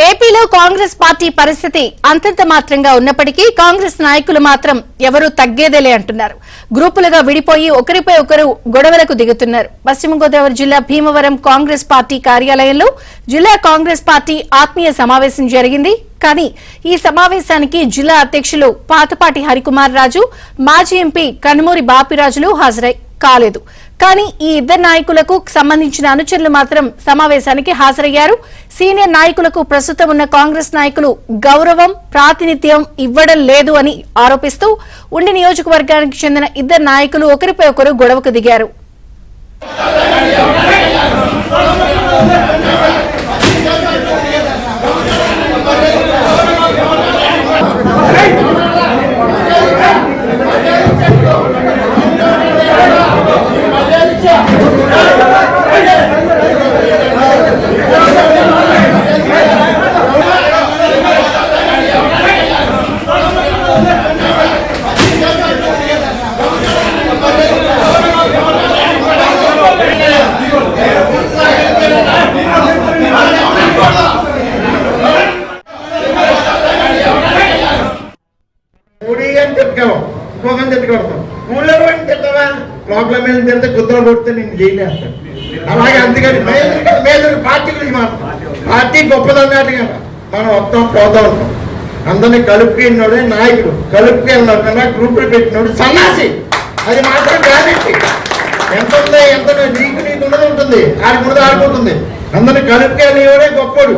ఏపీలో కాంగ్రెస్ పార్టీ పరిస్థితి అంతంత మాత్రంగా ఉన్నప్పటికీ కాంగ్రెస్ నాయకులు మాత్రం ఎవరూ తగ్గేదేలే అంటున్నారు. గ్రూపులుగా విడిపోయి ఒకరిపై ఒకరు గొడవలకు దిగుతున్నారు. పశ్చిమ గోదావరి జిల్లా భీమవరం కాంగ్రెస్ పార్టీ కార్యాలయంలో జిల్లా కాంగ్రెస్ పార్టీ ఆత్మీయ సమావేశం జరిగింది. కానీ ఈ సమావేశానికి జిల్లా అధ్యక్షులు పాతపాటి హరికుమార్ రాజు, మాజీ ఎంపీ కనుమూరి బాపిరాజులు హాజరై కాలేదు. కానీ ఈ ఇద్దరు నాయకులకు సంబంధించిన అనుచరులు మాత్రం సమావేశానికి హాజరయ్యారు. సీనియర్ నాయకులకు ప్రస్తుతం ఉన్న కాంగ్రెస్ నాయకులు గౌరవం, ప్రాతినిధ్యం ఇవ్వడం లేదు అని ఆరోపిస్తూ ఉండి నియోజకవర్గానికి చెందిన ఇద్దరు నాయకులు ఒకరిపై ఒకరు గొడవకు దిగారు. ప్రాబ్లం ఏంటంటే కుదురు కొడితే నేను చేయలేస్తాను. అలాగే అందుకని మేజర్ పార్టీ గురించి మాట్లాడతాం. పార్టీ గొప్పదన్నట్టుగా మనం వస్తాం పోతా ఉంటాం. అందరినీ కలుపుకెళ్ళినోడే నాయకుడు, కలుపుకెళ్ళినాడు కన్నా గ్రూపులు పెట్టినోడు సన్నాసి. అది మాత్రం గ్యారెంటీ. ఎంత ఉందో ఎంత నీకు ఉన్నది ఉంటుంది, ఆడుకున్నది ఆడుకుంటుంది. అందరినీ కలుపుకెళ్ళినోడే గొప్పడు.